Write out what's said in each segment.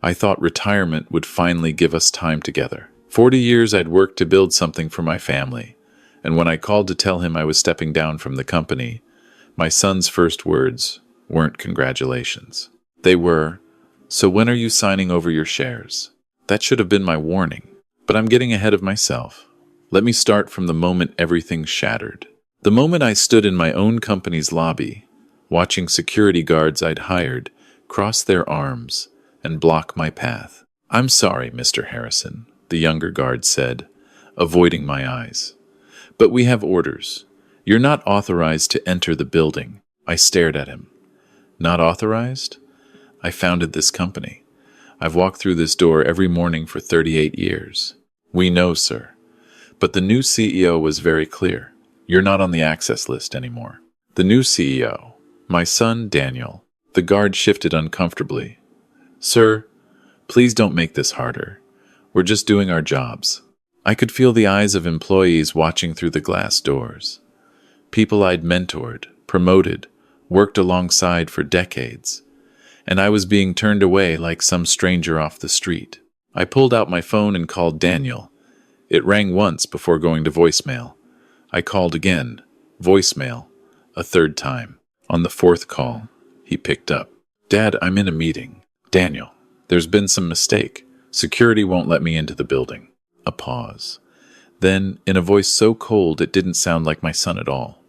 I thought retirement would finally give us time together. 40 years I'd worked to build something for my family, and when I called to tell him I was stepping down from the company, my son's first words weren't congratulations. They were, "So when are you signing over your shares?" That should have been my warning, but I'm getting ahead of myself. Let me start from the moment everything shattered. The moment I stood in my own company's lobby, watching security guards I'd hired cross their arms and block my path. "I'm sorry, Mr. Harrison," the younger guard said, avoiding my eyes. "But we have orders. You're not authorized to enter the building." I stared at him. Not authorized? I founded this company. I've walked through this door every morning for 38 years. "We know, sir." But the new CEO was very clear. "You're not on the access list anymore." The new CEO, my son Daniel. The guard shifted uncomfortably. "Sir, please don't make this harder. We're just doing our jobs." I could feel the eyes of employees watching through the glass doors. People I'd mentored, promoted, worked alongside for decades. And I was being turned away like some stranger off the street. I pulled out my phone and called Daniel. It rang once before going to voicemail. I called again, voicemail, a third time. On the fourth call, he picked up. "Dad, I'm in a meeting." "Daniel, there's been some mistake. Security won't let me into the building." A pause. Then, in a voice so cold it didn't sound like my son at all.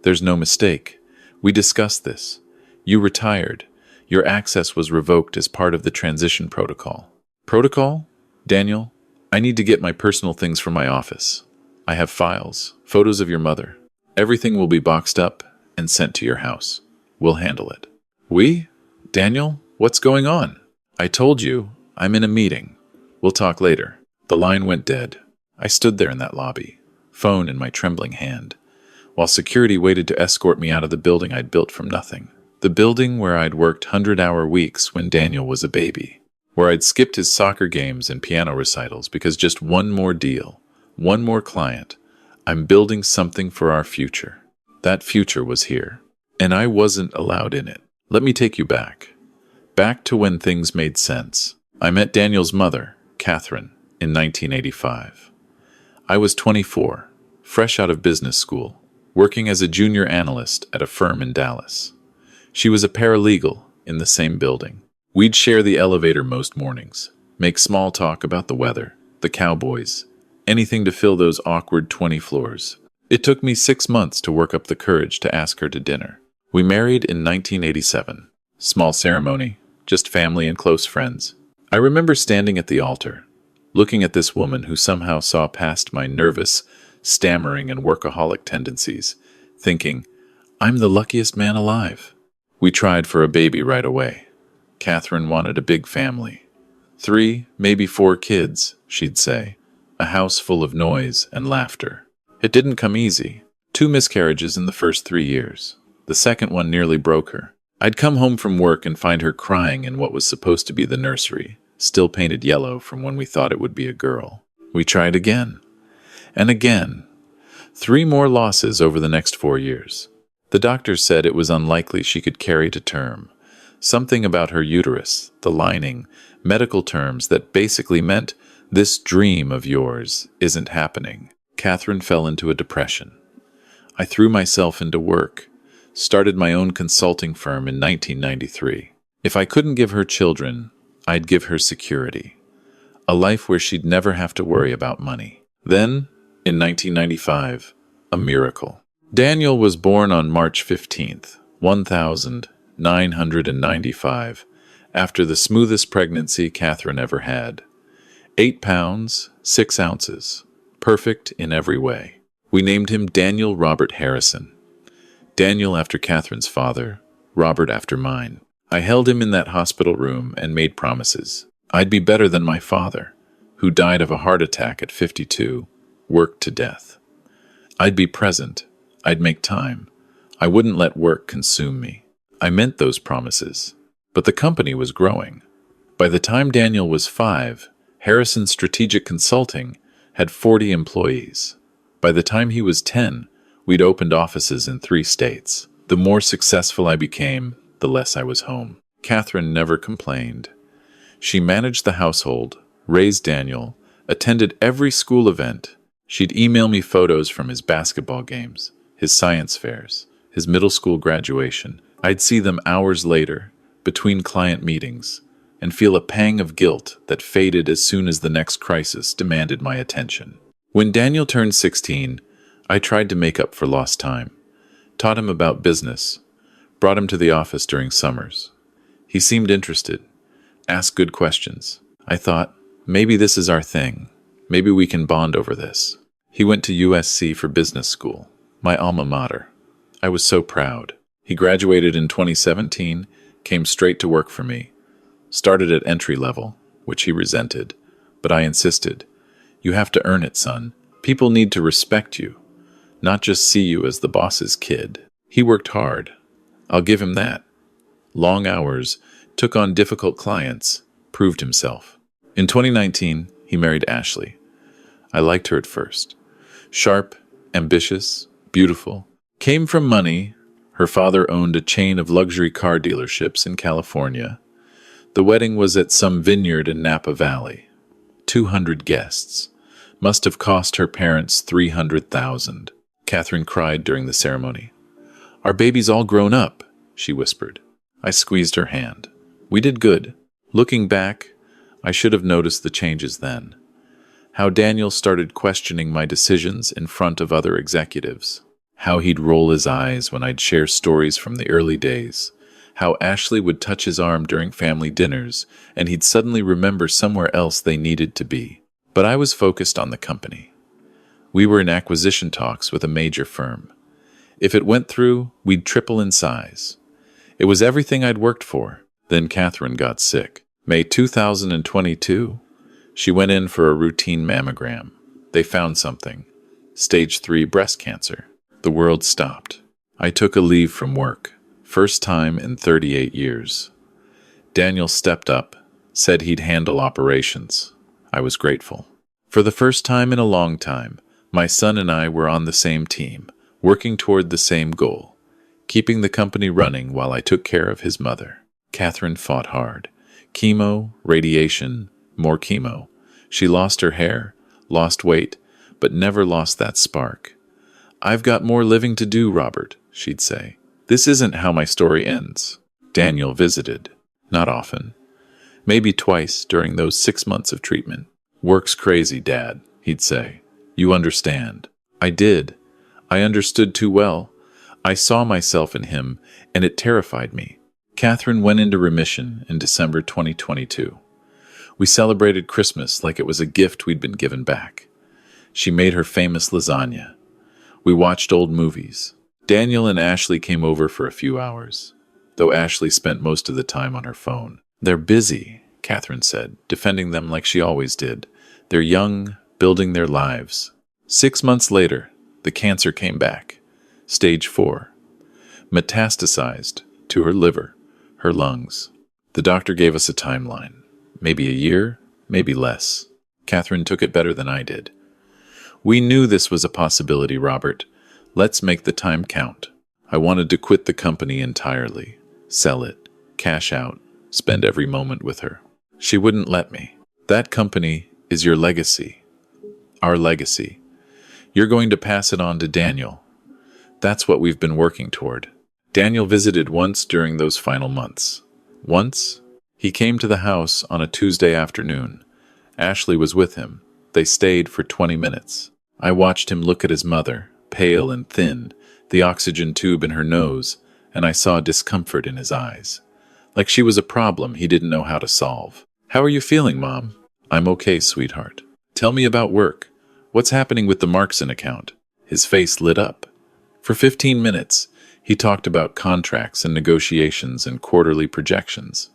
"There's no mistake. We discussed this. You retired. Your access was revoked as part of the transition protocol." "Protocol? Daniel, I need to get my personal things from my office. I have files, photos of your mother. Everything will be boxed up and sent to your house. We'll handle it." "We? Daniel, what's going on?" "I told you, I'm in a meeting. We'll talk later." The line went dead. I stood there in that lobby, phone in my trembling hand, while security waited to escort me out of the building I'd built from nothing. The building where I'd worked 100-hour weeks when Daniel was a baby, where I'd skipped his soccer games and piano recitals because just one more deal, one more client. I'm building something for our future. That future was here, and I wasn't allowed in it. Let me take you back. Back to when things made sense. I met Daniel's mother, Catherine, in 1985. I was 24, fresh out of business school, working as a junior analyst at a firm in Dallas. She was a paralegal in the same building. We'd share the elevator most mornings, make small talk about the weather, the Cowboys, anything to fill those awkward 20 floors. It took me 6 months to work up the courage to ask her to dinner. We married in 1987. Small ceremony, just family and close friends. I remember standing at the altar, looking at this woman who somehow saw past my nervous, stammering, and workaholic tendencies, thinking, I'm the luckiest man alive. We tried for a baby right away. Catherine wanted a big family. 3, maybe 4 kids, she'd say. A house full of noise and laughter. It didn't come easy. 2 miscarriages in the first 3 years. The second one nearly broke her. I'd come home from work and find her crying in what was supposed to be the nursery, still painted yellow from when we thought it would be a girl. We tried again. And again. 3 more losses over the next 4 years. The doctors said it was unlikely she could carry to term. Something about her uterus, the lining, medical terms that basically meant, this dream of yours isn't happening. Catherine fell into a depression. I threw myself into work, started my own consulting firm in 1993. If I couldn't give her children, I'd give her security. A life where she'd never have to worry about money. Then, in 1995, a miracle. Daniel was born on March 15th, 1995, after the smoothest pregnancy Catherine ever had. 8 pounds, 6 ounces. Perfect in every way. We named him Daniel Robert Harrison. Daniel after Catherine's father, Robert after mine. I held him in that hospital room and made promises. I'd be better than my father, who died of a heart attack at 52, worked to death. I'd be present. I'd make time. I wouldn't let work consume me. I meant those promises. But the company was growing. By the time Daniel was 5, Harrison Strategic Consulting had 40 employees. By the time he was 10, we'd opened offices in 3 states. The more successful I became, the less I was home. Catherine never complained. She managed the household, raised Daniel, attended every school event. She'd email me photos from his basketball games, his science fairs, his middle school graduation. I'd see them hours later, between client meetings, and feel a pang of guilt that faded as soon as the next crisis demanded my attention. When Daniel turned 16, I tried to make up for lost time, taught him about business, brought him to the office during summers. He seemed interested, asked good questions. I thought, maybe this is our thing. Maybe we can bond over this. He went to USC for business school, my alma mater. I was so proud. He graduated in 2017, came straight to work for me. Started at entry level, which he resented, but I insisted. You have to earn it, son. People need to respect you, not just see you as the boss's kid. He worked hard. I'll give him that. Long hours, took on difficult clients, proved himself. In 2019, he married Ashley. I liked her at first. Sharp, ambitious, beautiful. Came from money. Her father owned a chain of luxury car dealerships in California. The wedding was at some vineyard in Napa Valley. 200 guests. Must have cost her parents $300,000. Catherine cried during the ceremony. Our baby's all grown up, she whispered. I squeezed her hand. We did good. Looking back, I should have noticed the changes then. How Daniel started questioning my decisions in front of other executives. How he'd roll his eyes when I'd share stories from the early days. How Ashley would touch his arm during family dinners, and he'd suddenly remember somewhere else they needed to be. But I was focused on the company. We were in acquisition talks with a major firm. If it went through, we'd triple in size. It was everything I'd worked for. Then Catherine got sick. May 2022. She went in for a routine mammogram. They found something. Stage 3 breast cancer. The world stopped. I took a leave from work. First time in 38 years. Daniel stepped up, said he'd handle operations. I was grateful. For the first time in a long time, my son and I were on the same team, working toward the same goal, keeping the company running while I took care of his mother. Catherine fought hard. Chemo, radiation, more chemo. She lost her hair, lost weight, but never lost that spark. I've got more living to do, Robert, she'd say. This isn't how my story ends. Daniel visited. Not often. Maybe twice during those 6 months of treatment. Work's crazy, Dad, he'd say. You understand. I did. I understood too well. I saw myself in him, and it terrified me. Catherine went into remission in December 2022. We celebrated Christmas like it was a gift we'd been given back. She made her famous lasagna. We watched old movies. Daniel and Ashley came over for a few hours, though Ashley spent most of the time on her phone. They're busy, Catherine said, defending them like she always did. They're young, building their lives. 6 months later, the cancer came back. Stage 4. Metastasized to her liver, her lungs. The doctor gave us a timeline. Maybe a year, maybe less. Catherine took it better than I did. We knew this was a possibility, Robert. Let's make the time count. I wanted to quit the company entirely, sell it, cash out, spend every moment with her. She wouldn't let me. That company is your legacy. Our legacy. You're going to pass it on to Daniel. That's what we've been working toward. Daniel visited once during those final months. Once, he came to the house on a Tuesday afternoon. Ashley was with him. They stayed for 20 minutes. I watched him look at his mother, pale and thin, the oxygen tube in her nose, and I saw discomfort in his eyes. Like she was a problem he didn't know how to solve. How are you feeling, Mom? I'm okay, sweetheart. Tell me about work. What's happening with the Markson account? His face lit up. For 15 minutes, he talked about contracts and negotiations and quarterly projections.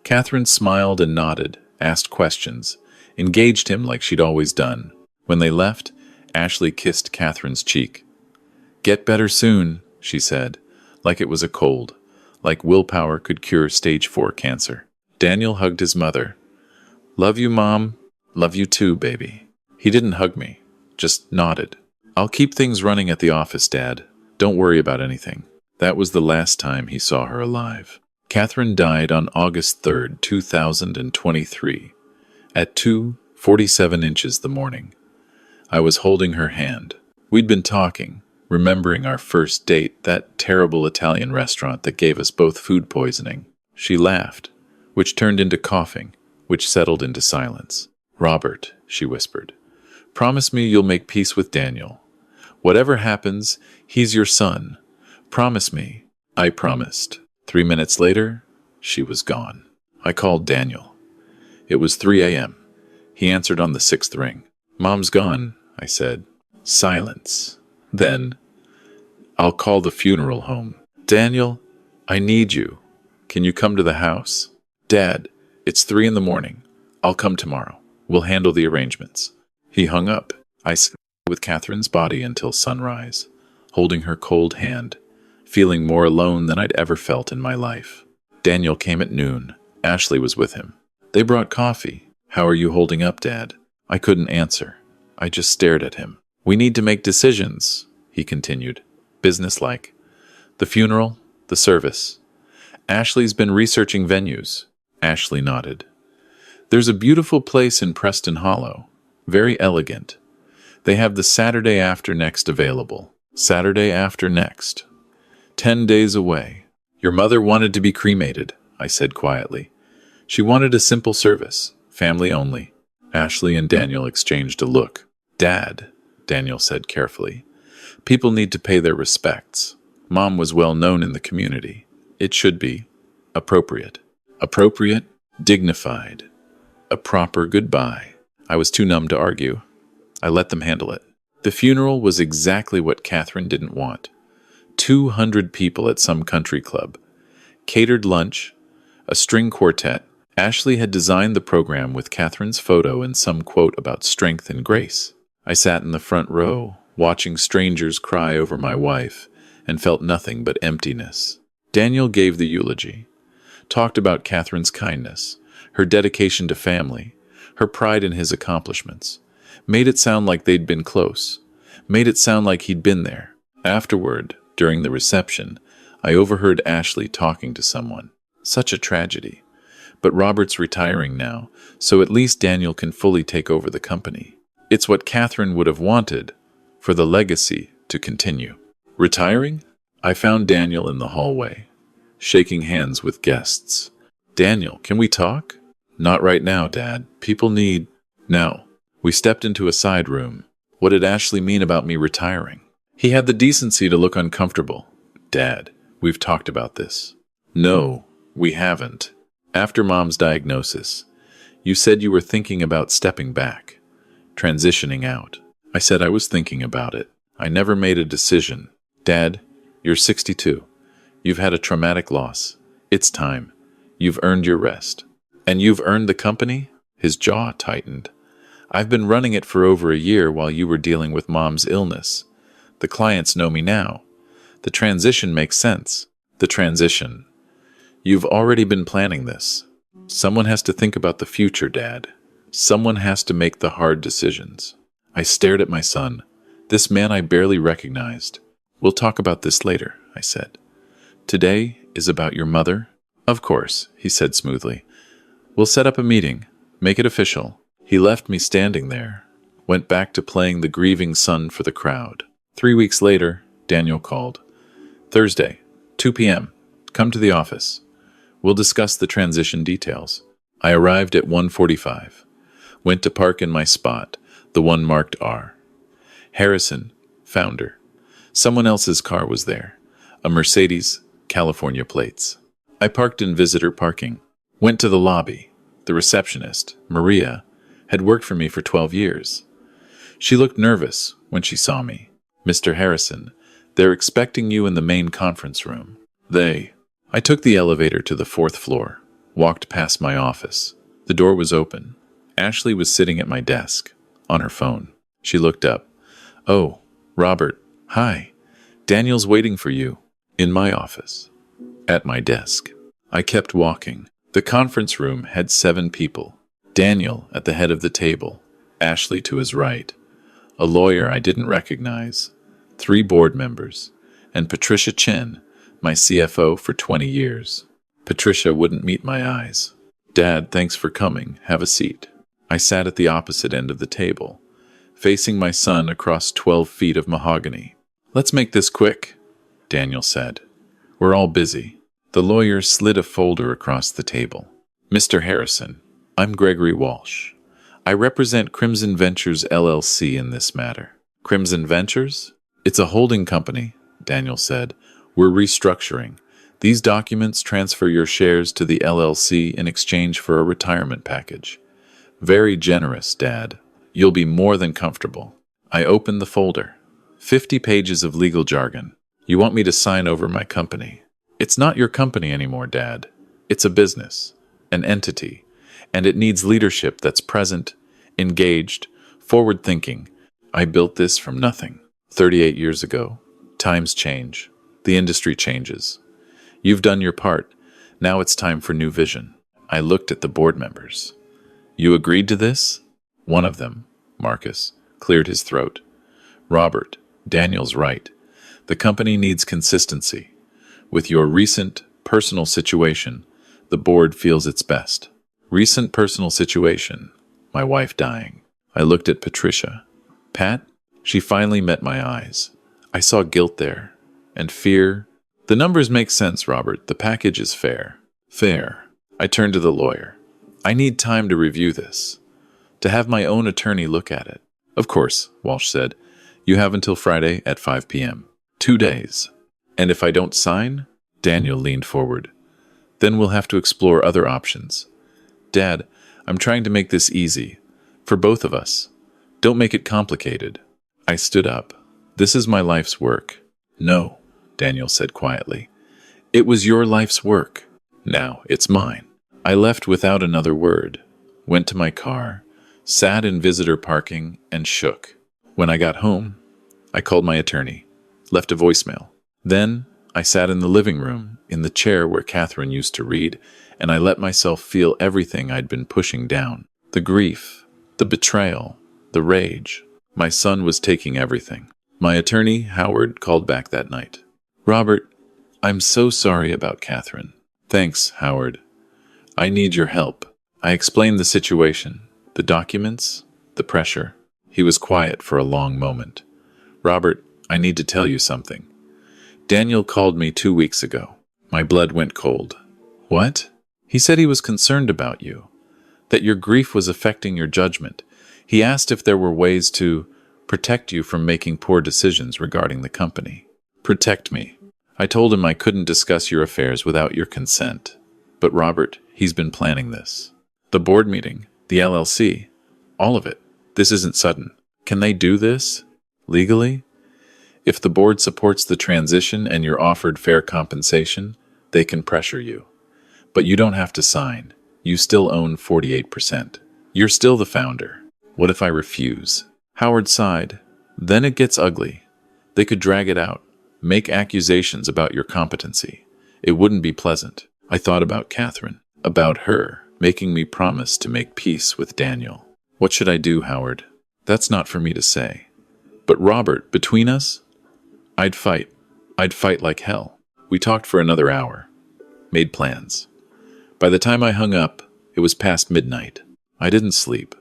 Catherine smiled and nodded, asked questions, engaged him like she'd always done. When they left, Ashley kissed Catherine's cheek. Get better soon, she said, like it was a cold, like willpower could cure stage 4 cancer. Daniel hugged his mother. Love you, Mom. Love you too, baby. He didn't hug me, just nodded. I'll keep things running at the office, Dad. Don't worry about anything. That was the last time he saw her alive. Catherine died on August 3rd, 2023, at 2:47 inches the morning. I was holding her hand. We'd been talking, remembering our first date, that terrible Italian restaurant that gave us both food poisoning. She laughed, which turned into coughing, which settled into silence. "Robert," she whispered, "promise me you'll make peace with Daniel. Whatever happens, he's your son. Promise me." I promised. 3 minutes later, she was gone. I called Daniel. It was 3 a.m. He answered on the sixth ring. "Mom's gone," I said. Silence. Then, "I'll call the funeral home." "Daniel, I need you. Can you come to the house?" "Dad, it's 3 in the morning. I'll come tomorrow. We'll handle the arrangements." He hung up. I sat with Catherine's body until sunrise, holding her cold hand, feeling more alone than I'd ever felt in my life. Daniel came at noon. Ashley was with him. They brought coffee. "How are you holding up, Dad?" I couldn't answer. I just stared at him. "We need to make decisions," he continued, businesslike. "The funeral, the service. Ashley's been researching venues." Ashley nodded. "There's a beautiful place in Preston Hollow. Very elegant. They have the Saturday after next available." Saturday after next. 10 days away. "Your mother wanted to be cremated," I said quietly. "She wanted a simple service, family only." Ashley and Daniel exchanged a look. "Dad," Daniel said carefully, "people need to pay their respects. Mom was well known in the community. It should be appropriate. Appropriate, dignified. A proper goodbye." I was too numb to argue. I let them handle it. The funeral was exactly what Catherine didn't want. 200 people at some country club. Catered lunch, a string quartet. Ashley had designed the program with Catherine's photo and some quote about strength and grace. I sat in the front row, watching strangers cry over my wife, and felt nothing but emptiness. Daniel gave the eulogy, talked about Catherine's kindness, her dedication to family, her pride in his accomplishments, made it sound like they'd been close, made it sound like he'd been there. Afterward, during the reception, I overheard Ashley talking to someone. Such a tragedy. But Robert's retiring now, so at least Daniel can fully take over the company. It's what Catherine would have wanted, for the legacy to continue. Retiring? I found Daniel in the hallway, shaking hands with guests. "Daniel, can we talk?" "Not right now, Dad. People need—" "No." We stepped into a side room. What did Ashley mean about me retiring? He had the decency to look uncomfortable. "Dad, we've talked about this." "No, we haven't. After Mom's diagnosis, you said you were thinking about stepping back, transitioning out." I said I was thinking about it. I never made a decision. "Dad, you're 62. You've had a traumatic loss. It's time. You've earned your rest." "And you've earned the company?" His jaw tightened. "I've been running it for over a year while you were dealing with Mom's illness. The clients know me now. The transition makes sense." "The transition. You've already been planning this. Someone has to think about the future, Dad. Someone has to make the hard decisions." I stared at my son, this man I barely recognized. "We'll talk about this later," I said. "Today is about your mother?" "Of course," he said smoothly. "We'll set up a meeting, make it official." He left me standing there, went back to playing the grieving son for the crowd. 3 weeks later, Daniel called. "Thursday, 2 p.m. Come to the office. We'll discuss the transition details." I arrived at 1:45. Went to park in my spot, the one marked R. Harrison, founder. Someone else's car was there. A Mercedes, California plates. I parked in visitor parking. Went to the lobby. The receptionist, Maria, had worked for me for 12 years. She looked nervous when she saw me. "Mr. Harrison, they're expecting you in the main conference room." I took the elevator to the 4th floor, walked past my office. The door was open. Ashley was sitting at my desk, on her phone. She looked up. "Oh, Robert, hi. Daniel's waiting for you." In my office. At my desk. I kept walking. The conference room had 7 people. Daniel at the head of the table, Ashley to his right, a lawyer I didn't recognize, 3 board members, and Patricia Chen, my CFO for 20 years. Patricia wouldn't meet my eyes. Dad, thanks for coming. Have a seat. I sat at the opposite end of the table, facing my son across 12 feet of mahogany. Let's make this quick, Daniel said. We're all busy. The lawyer slid a folder across the table. Mr. Harrison, I'm Gregory Walsh. I represent Crimson Ventures LLC in this matter. Crimson Ventures? It's a holding company, Daniel said. We're restructuring. These documents transfer your shares to the LLC in exchange for a retirement package. Very generous, Dad. You'll be more than comfortable. I opened the folder. 50 pages of legal jargon. You want me to sign over my company. It's not your company anymore, Dad. It's a business, an entity, and it needs leadership that's present, engaged, forward-thinking. I built this from nothing. 38 years ago. Times change. The industry changes. You've done your part. Now it's time for new vision. I looked at the board members. You agreed to this? One of them, Marcus, cleared his throat. Robert, Daniel's right. The company needs consistency. With your recent personal situation, the board feels it's best. Recent personal situation, my wife dying. I looked at Patricia. Pat? She finally met my eyes. I saw guilt there. And fear. The numbers make sense, Robert. The package is fair. Fair. I turned to the lawyer. I need time to review this. To have my own attorney look at it. Of course, Walsh said. You have until Friday at 5 p.m. 2 days. And if I don't sign? Daniel leaned forward. Then we'll have to explore other options. Dad, I'm trying to make this easy. For both of us. Don't make it complicated. I stood up. This is my life's work. No, Daniel said quietly. It was your life's work. Now it's mine. I left without another word, went to my car, sat in visitor parking, and shook. When I got home, I called my attorney, left a voicemail. Then I sat in the living room, in the chair where Catherine used to read, and I let myself feel everything I'd been pushing down. The grief, the betrayal, the rage. My son was taking everything. My attorney, Howard, called back that night. Robert, I'm so sorry about Catherine. Thanks, Howard. I need your help. I explained the situation, the documents, the pressure. He was quiet for a long moment. Robert, I need to tell you something. Daniel called me 2 weeks ago. My blood went cold. What? He said he was concerned about you, that your grief was affecting your judgment. He asked if there were ways to protect you from making poor decisions regarding the company. Protect me. I told him I couldn't discuss your affairs without your consent. But Robert, he's been planning this. The board meeting, the LLC, all of it. This isn't sudden. Can they do this? Legally? If the board supports the transition and you're offered fair compensation, they can pressure you. But you don't have to sign. You still own 48%. You're still the founder. What if I refuse? Howard sighed. Then it gets ugly. They could drag it out, make accusations about your competency. It wouldn't be pleasant. I thought about Catherine, about her, making me promise to make peace with Daniel. What should I do, Howard? That's not for me to say. But Robert, between us, I'd fight. I'd fight like hell. We talked for another hour. Made plans. By the time I hung up, it was past midnight. I didn't sleep.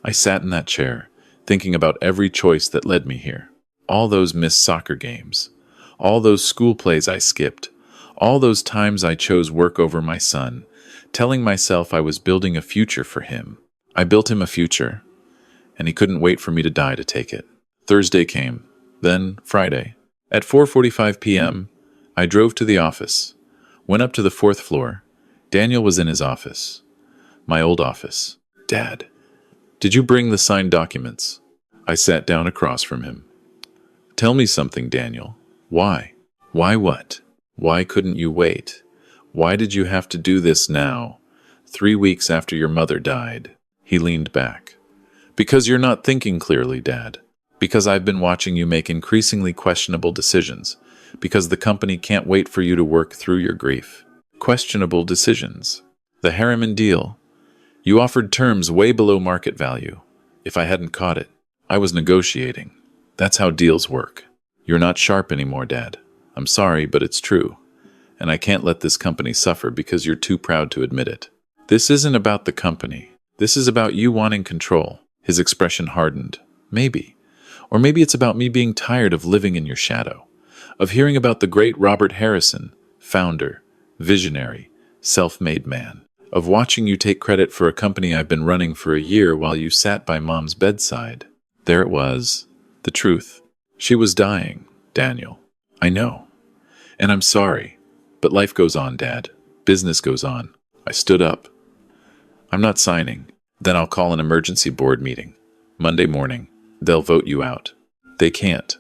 I sat in that chair, thinking about every choice that led me here. All those missed soccer games. All those school plays I skipped. All those times I chose work over my son, telling myself I was building a future for him. I built him a future, and he couldn't wait for me to die to take it. Thursday came, then Friday. At 4:45 p.m., I drove to the office, went up to the 4th floor. Daniel was in his office, my old office. Dad, did you bring the signed documents? I sat down across from him. Tell me something, Daniel. Why? Why what? Why couldn't you wait? Why did you have to do this now, 3 weeks after your mother died? He leaned back. Because you're not thinking clearly, Dad. Because I've been watching you make increasingly questionable decisions. Because the company can't wait for you to work through your grief. Questionable decisions. The Harriman deal. You offered terms way below market value. If I hadn't caught it, I was negotiating. That's how deals work. You're not sharp anymore, Dad. I'm sorry, but it's true. and I can't let this company suffer because you're too proud to admit it. This isn't about the company. This is about you wanting control. His expression hardened. Maybe. Or maybe it's about me being tired of living in your shadow, of hearing about the great Robert Harrison, founder, visionary, self-made man, of watching you take credit for a company I've been running for a year while you sat by Mom's bedside. There it was, the truth. She was dying, Daniel. I know. And I'm sorry. But life goes on, Dad. Business goes on. I stood up. I'm not signing. Then I'll call an emergency board meeting. Monday morning. They'll vote you out. They can't.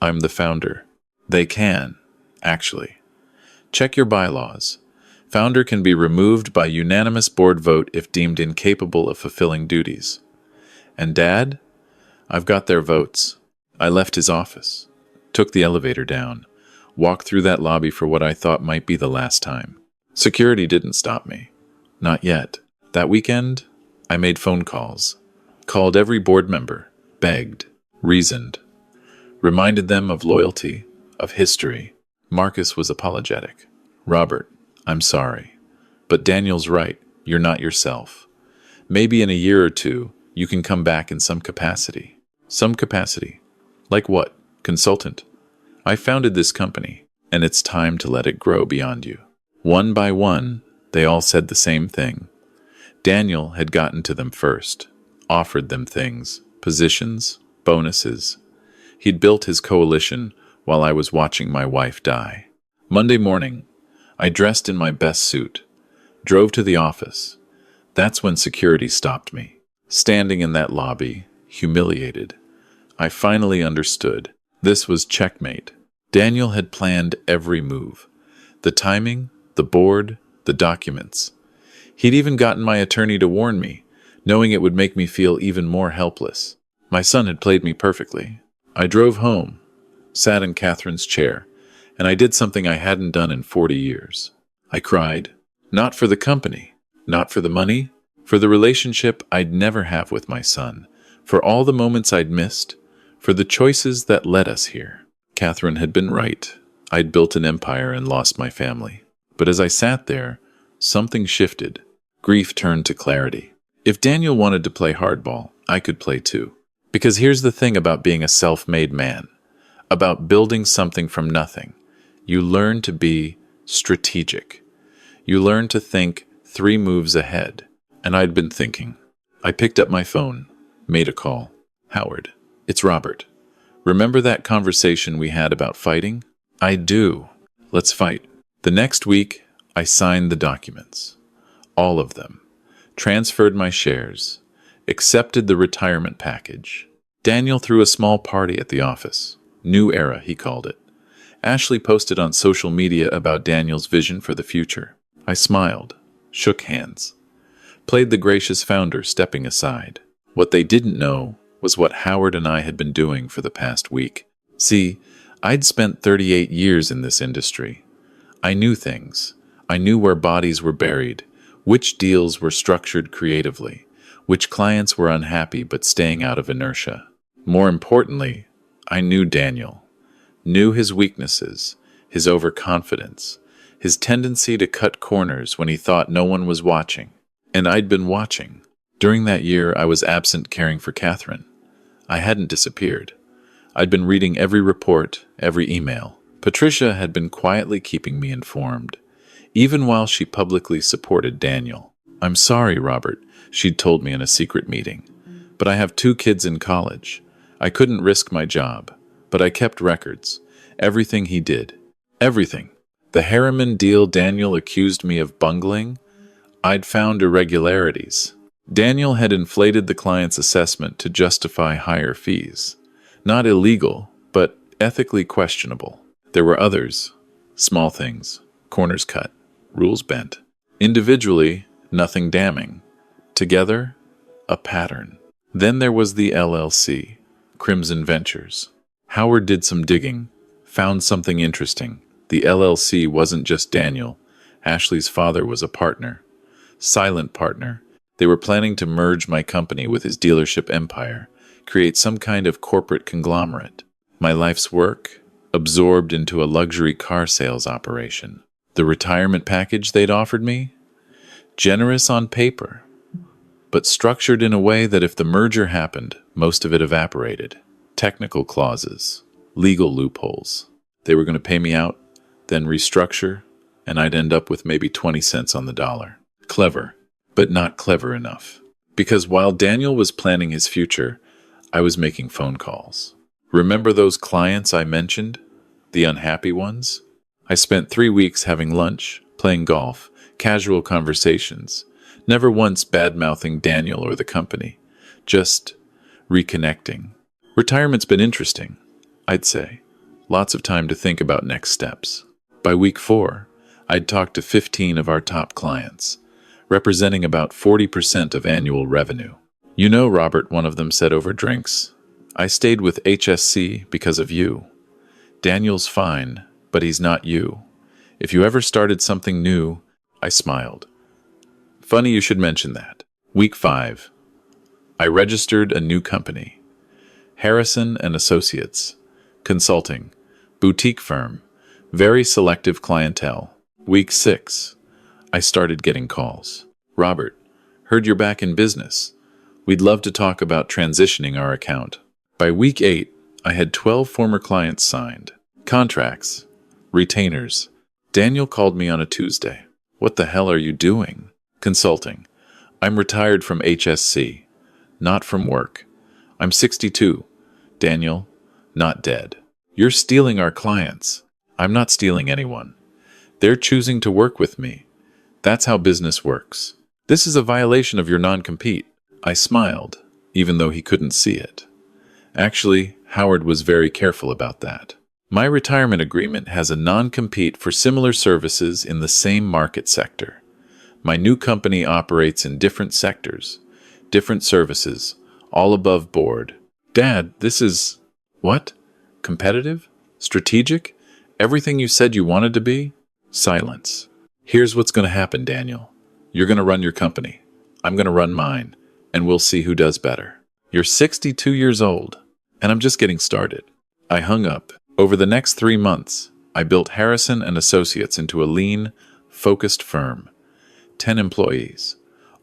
I'm the founder. They can, actually. Check your bylaws. Founder can be removed by unanimous board vote if deemed incapable of fulfilling duties. And Dad? I've got their votes. I left his office, took the elevator down, walked through that lobby for what I thought might be the last time. Security didn't stop me. Not yet. That weekend, I made phone calls, called every board member, begged, reasoned, reminded them of loyalty, of history. Marcus was apologetic. Robert, I'm sorry. But Daniel's right. You're not yourself. Maybe in a year or two, you can come back in some capacity. Some capacity. Like what? Consultant. I founded this company, and it's time to let it grow beyond you. One by one, they all said the same thing. Daniel had gotten to them first, offered them things, positions, bonuses. He'd built his coalition while I was watching my wife die. Monday morning, I dressed in my best suit, drove to the office. That's when security stopped me. Standing in that lobby, humiliated, I finally understood. This was checkmate. Daniel had planned every move. The timing, the board, the documents. He'd even gotten my attorney to warn me, knowing it would make me feel even more helpless. My son had played me perfectly. I drove home, sat in Catherine's chair, and I did something I hadn't done in 40 years. I cried. Not for the company, not for the money, for the relationship I'd never have with my son, for all the moments I'd missed, for the choices that led us here. Catherine had been right. I'd built an empire and lost my family. But as I sat there, something shifted. Grief turned to clarity. If Daniel wanted to play hardball, I could play too. Because here's the thing about being a self-made man, about building something from nothing. You learn to be strategic. You learn to think 3 moves ahead. And I'd been thinking. I picked up my phone, made a call. Howard, it's Robert. Remember that conversation we had about fighting? I do. Let's fight. The next week, I signed the documents. All of them. Transferred my shares. Accepted the retirement package. Daniel threw a small party at the office. New Era, he called it. Ashley posted on social media about Daniel's vision for the future. I smiled, shook hands, played the gracious founder stepping aside. What they didn't know was what Howard and I had been doing for the past week. See, I'd spent 38 years in this industry. I knew things. I knew where bodies were buried, which deals were structured creatively, which clients were unhappy but staying out of inertia. More importantly, I knew Daniel, knew his weaknesses, his overconfidence, his tendency to cut corners when he thought no one was watching. And I'd been watching. During that year, I was absent caring for Catherine. I hadn't disappeared. I'd been reading every report, every email. Patricia had been quietly keeping me informed, even while she publicly supported Daniel. I'm sorry, Robert, she'd told me in a secret meeting, but I have 2 kids in college. I couldn't risk my job, but I kept records. Everything he did. Everything. The Harriman deal Daniel accused me of bungling, I'd found irregularities. Daniel had inflated the client's assessment to justify higher fees. Not illegal, but ethically questionable. There were others. Small things. Corners cut. Rules bent. Individually, nothing damning. Together, a pattern. Then there was the LLC, Crimson Ventures. Howard did some digging, found something interesting. The LLC wasn't just Daniel. Ashley's father was a partner. Silent partner. They were planning to merge my company with his dealership empire, create some kind of corporate conglomerate. My life's work absorbed into a luxury car sales operation. The retirement package they'd offered me? Generous on paper, but structured in a way that if the merger happened, most of it evaporated. Technical clauses, legal loopholes. They were going to pay me out, then restructure, and I'd end up with maybe 20 cents on the dollar. Clever, but not clever enough. Because while Daniel was planning his future, I was making phone calls. Remember those clients I mentioned? The unhappy ones? I spent 3 weeks having lunch, playing golf, casual conversations, never once bad-mouthing Daniel or the company, just reconnecting. Retirement's been interesting, I'd say. Lots of time to think about next steps. By week 4, I'd talked to 15 of our top clients, representing about 40% of annual revenue. You know, Robert, one of them said over drinks, I stayed with HSC because of you. Daniel's fine, but he's not you. If you ever started something new, I smiled. Funny you should mention that. Week 5. I registered a new company. Harrison and Associates. Consulting. Boutique firm. Very selective clientele. Week 6. I started getting calls. Robert, heard you're back in business. We'd love to talk about transitioning our account. By week 8, I had 12 former clients signed. Contracts. Retainers. Daniel called me on a Tuesday. What the hell are you doing? Consulting. I'm retired from HSC. Not from work. I'm 62. Daniel, not dead. You're stealing our clients. I'm not stealing anyone. They're choosing to work with me. That's how business works. This is a violation of your non-compete. I smiled, even though he couldn't see it. Actually, Howard was very careful about that. My retirement agreement has a non-compete for similar services in the same market sector. My new company operates in different sectors, different services, all above board. Dad, this is... what? Competitive? Strategic? Everything you said you wanted to be? Silence. Here's what's going to happen, Daniel. You're going to run your company. I'm going to run mine, and we'll see who does better. You're 62 years old, and I'm just getting started. I hung up. Over the next 3 months, I built Harrison and Associates into a lean, focused firm. 10 employees.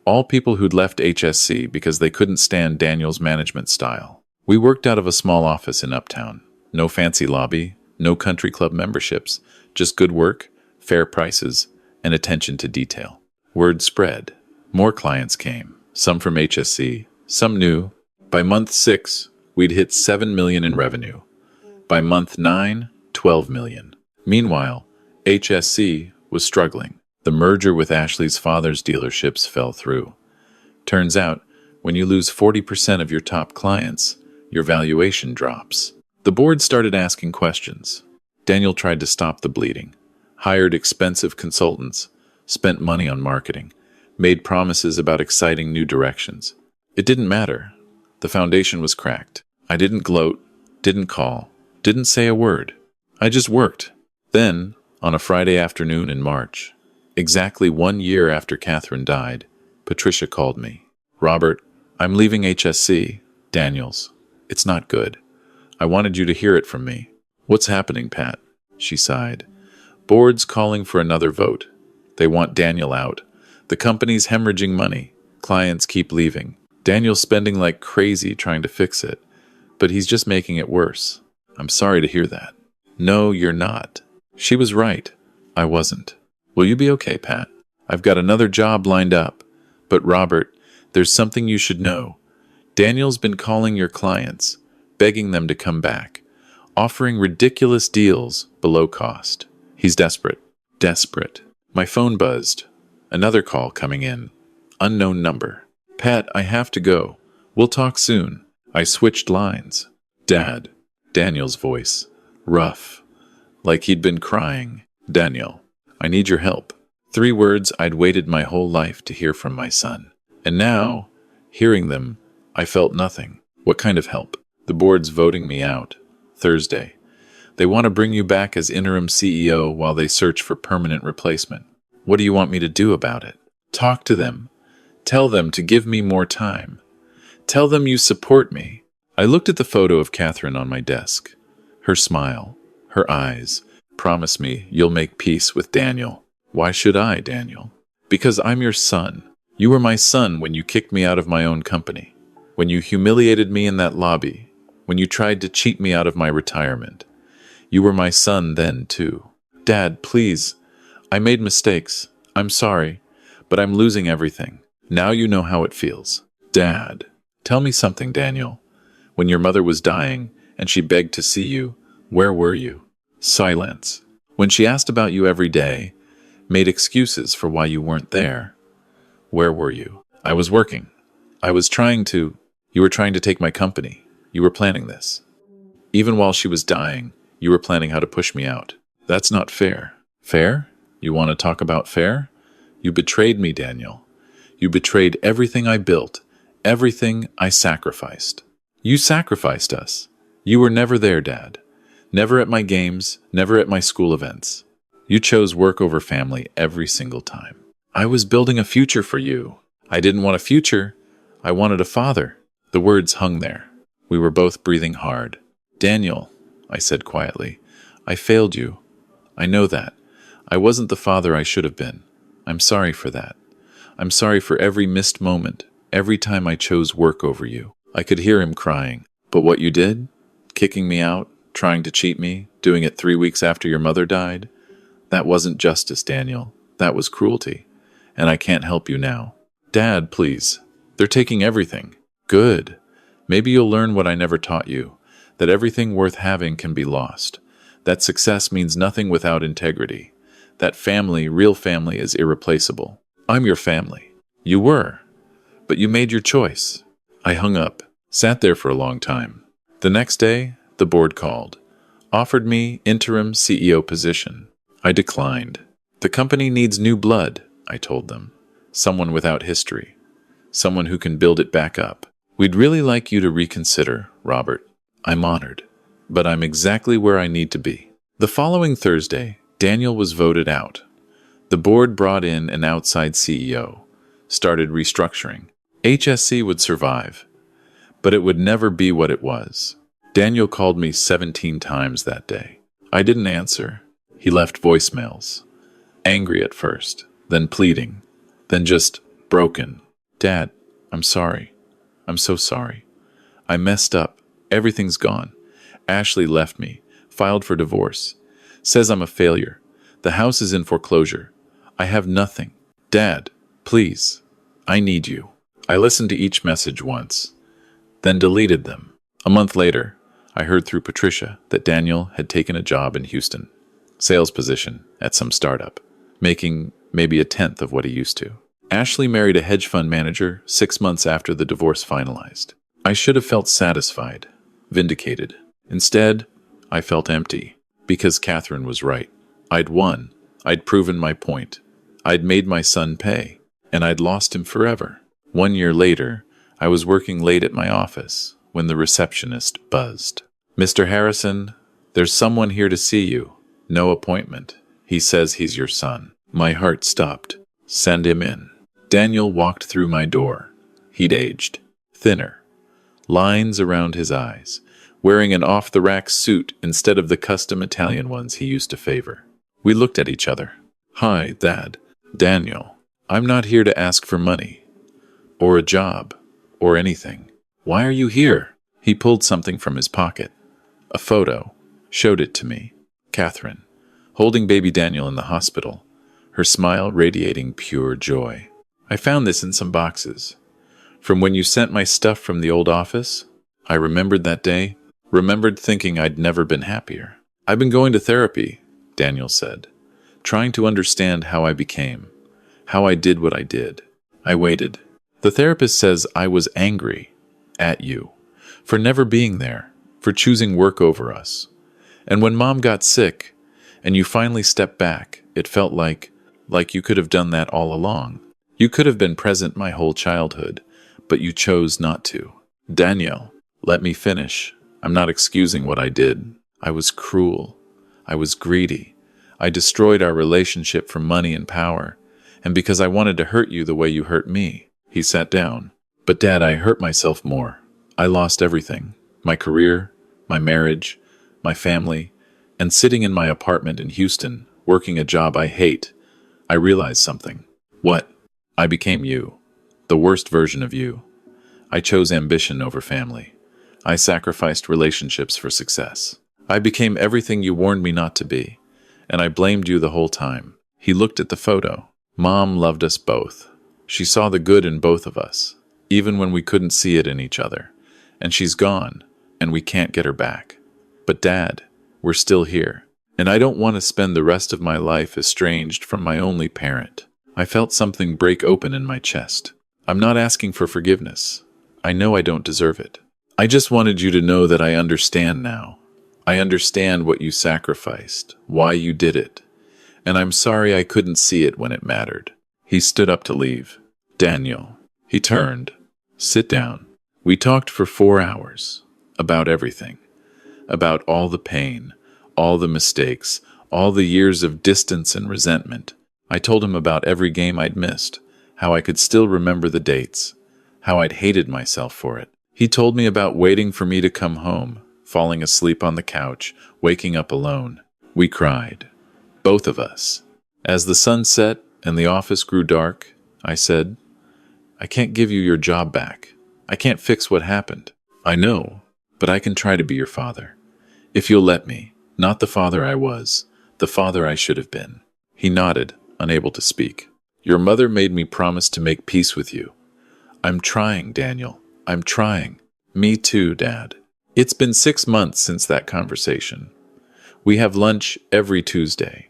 All people who'd left HSC because they couldn't stand Daniel's management style. We worked out of a small office in Uptown. No fancy lobby, no country club memberships, just good work, fair prices, and attention to detail. Word spread. More clients came, some from HSC, some new. By month 6, we'd hit $7 million in revenue. By month 9, $12 million. Meanwhile, HSC was struggling. The merger with Ashley's father's dealerships fell through. Turns out, when you lose 40% of your top clients, your valuation drops. The board started asking questions. Daniel tried to stop the bleeding, hired expensive consultants, spent money on marketing, made promises about exciting new directions. It didn't matter. The foundation was cracked. I didn't gloat, didn't call, didn't say a word. I just worked. Then, on a Friday afternoon in March, exactly 1 year after Catherine died, Patricia called me. Robert, I'm leaving HSC. Daniels. It's not good. I wanted you to hear it from me. What's happening, Pat? She sighed. Board's calling for another vote. They want Daniel out. The company's hemorrhaging money. Clients keep leaving. Daniel's spending like crazy trying to fix it, but he's just making it worse. I'm sorry to hear that. No, you're not. She was right. I wasn't. Will you be okay, Pat? I've got another job lined up. But Robert, there's something you should know. Daniel's been calling your clients, begging them to come back, offering ridiculous deals below cost. He's desperate. Desperate. My phone buzzed. Another call coming in. Unknown number. Pat, I have to go. We'll talk soon. I switched lines. Dad. Daniel's voice. Rough. Like he'd been crying. Daniel. I need your help. 3 words I'd waited my whole life to hear from my son. And now, hearing them, I felt nothing. What kind of help? The board's voting me out. Thursday. They want to bring you back as interim CEO while they search for permanent replacement. What do you want me to do about it? Talk to them. Tell them to give me more time. Tell them you support me. I looked at the photo of Catherine on my desk. Her smile, her eyes, promise me you'll make peace with Daniel. Why should I, Daniel? Because I'm your son. You were my son when you kicked me out of my own company, when you humiliated me in that lobby, when you tried to cheat me out of my retirement. You were my son then, too. Dad, please. I made mistakes. I'm sorry, but I'm losing everything. Now you know how it feels. Dad, tell me something, Daniel. When your mother was dying and she begged to see you, where were you? Silence. When she asked about you every day, made excuses for why you weren't there, where were you? I was working. You were trying to take my company. You were planning this. Even while she was dying, you were planning how to push me out. That's not fair. Fair? You want to talk about fair? You betrayed me, Daniel. You betrayed everything I built, everything I sacrificed. You sacrificed us. You were never there, Dad. Never at my games, never at my school events. You chose work over family every single time. I was building a future for you. I didn't want a future. I wanted a father. The words hung there. We were both breathing hard. Daniel, I said quietly, I failed you. I know that. I wasn't the father I should have been. I'm sorry for that. I'm sorry for every missed moment, every time I chose work over you. I could hear him crying. But what you did? Kicking me out, trying to cheat me, doing it 3 weeks after your mother died? That wasn't justice, Daniel. That was cruelty. And I can't help you now. Dad, please. They're taking everything. Good. Maybe you'll learn what I never taught you, that everything worth having can be lost, that success means nothing without integrity, that family, real family, is irreplaceable. I'm your family. You were. But you made your choice. I hung up, sat there for a long time. The next day, the board called, offered me interim CEO position. I declined. The company needs new blood, I told them. Someone without history. Someone who can build it back up. We'd really like you to reconsider, Robert. I'm honored, but I'm exactly where I need to be. The following Thursday, Daniel was voted out. The board brought in an outside CEO, started restructuring. HSC would survive, but it would never be what it was. Daniel called me 17 times that day. I didn't answer. He left voicemails. Angry at first, then pleading, then just broken. Dad, I'm sorry. I'm so sorry. I messed up. Everything's gone. Ashley left me, filed for divorce. Says I'm a failure. The house is in foreclosure. I have nothing. Dad, please. I need you. I listened to each message once, then deleted them. A month later, I heard through Patricia that Daniel had taken a job in Houston, sales position at some startup, making maybe a tenth of what he used to. Ashley married a hedge fund manager 6 months after the divorce finalized. I should have felt satisfied, vindicated. Instead, I felt empty, because Catherine was right. I'd won. I'd proven my point. I'd made my son pay, and I'd lost him forever. 1 year later, I was working late at my office when the receptionist buzzed. Mr. Harrison, there's someone here to see you. No appointment. He says he's your son. My heart stopped. Send him in. Daniel walked through my door. He'd aged. Thinner. Lines around his eyes. Wearing an off-the-rack suit instead of the custom Italian ones he used to favor. We looked at each other. Hi, Dad. Daniel. I'm not here to ask for money. Or a job. Or anything. Why are you here? He pulled something from his pocket. A photo. Showed it to me. Catherine. Holding baby Daniel in the hospital. Her smile radiating pure joy. I found this in some boxes. From when you sent my stuff from the old office, I remembered that day, remembered thinking I'd never been happier. I've been going to therapy, Daniel said, trying to understand how I became, how I did what I did. I waited. The therapist says I was angry at you for never being there, for choosing work over us. And when Mom got sick and you finally stepped back, it felt like you could have done that all along. You could have been present my whole childhood, but you chose not to. Daniel, let me finish. I'm not excusing what I did. I was cruel. I was greedy. I destroyed our relationship for money and power, and because I wanted to hurt you the way you hurt me. He sat down. But Dad, I hurt myself more. I lost everything. My career, my marriage, my family, and sitting in my apartment in Houston, working a job I hate. I realized something. What? I became you. The worst version of you. I chose ambition over family. I sacrificed relationships for success. I became everything you warned me not to be, and I blamed you the whole time. He looked at the photo. Mom loved us both. She saw the good in both of us, even when we couldn't see it in each other. And she's gone, and we can't get her back. But Dad, we're still here, and I don't want to spend the rest of my life estranged from my only parent. I felt something break open in my chest. I'm not asking for forgiveness. I know I don't deserve it. I just wanted you to know that I understand now. I understand what you sacrificed, why you did it, and I'm sorry I couldn't see it when it mattered. He stood up to leave. Daniel. He turned. Sit down. We talked for 4 hours. About everything. About all the pain, all the mistakes, all the years of distance and resentment. I told him about every game I'd missed, how I could still remember the dates, how I'd hated myself for it. He told me about waiting for me to come home, falling asleep on the couch, waking up alone. We cried. Both of us. As the sun set and the office grew dark, I said, I can't give you your job back. I can't fix what happened. I know, but I can try to be your father. If you'll let me, not the father I was, the father I should have been. He nodded, unable to speak. Your mother made me promise to make peace with you. I'm trying, Daniel. I'm trying. Me too, Dad. It's been 6 months since that conversation. We have lunch every Tuesday.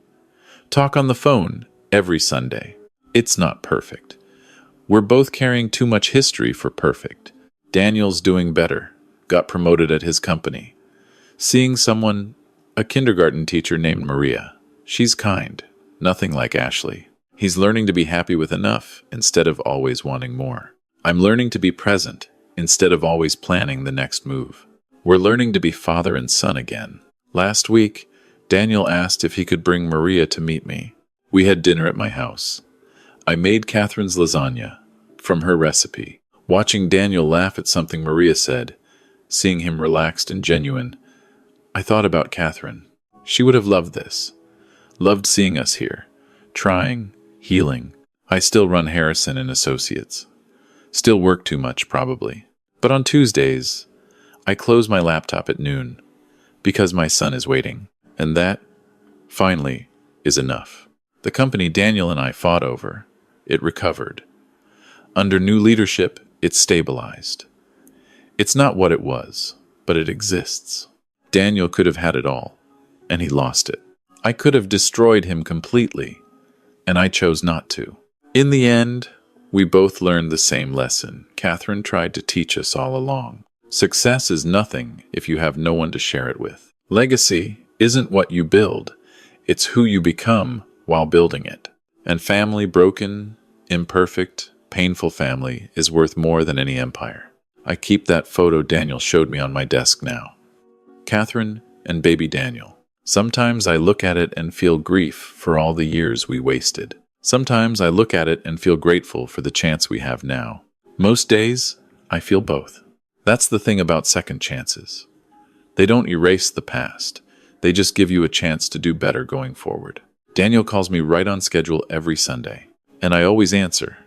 Talk on the phone every Sunday. It's not perfect. We're both carrying too much history for perfect. Daniel's doing better. Got promoted at his company. Seeing someone, a kindergarten teacher named Maria. She's kind. Nothing like Ashley. He's learning to be happy with enough instead of always wanting more. I'm learning to be present instead of always planning the next move. We're learning to be father and son again. Last week, Daniel asked if he could bring Maria to meet me. We had dinner at my house. I made Catherine's lasagna from her recipe. Watching Daniel laugh at something Maria said, seeing him relaxed and genuine, I thought about Catherine. She would have loved this. Loved seeing us here. Trying, healing. I still run Harrison and Associates. Still work too much, probably. But on Tuesdays, I close my laptop at noon because my son is waiting. And that, finally, is enough. The company Daniel and I fought over, it recovered. Under new leadership, it's stabilized. It's not what it was, but it exists. Daniel could have had it all, and he lost it. I could have destroyed him completely, and I chose not to. In the end, we both learned the same lesson Catherine tried to teach us all along. Success is nothing if you have no one to share it with. Legacy isn't what you build, it's who you become while building it. And family, broken, imperfect, painful family, is worth more than any empire. I keep that photo Daniel showed me on my desk now. Catherine and baby Daniel. Sometimes I look at it and feel grief for all the years we wasted. Sometimes I look at it and feel grateful for the chance we have now. Most days, I feel both. That's the thing about second chances. They don't erase the past. They just give you a chance to do better going forward. Daniel calls me right on schedule every Sunday, and I always answer.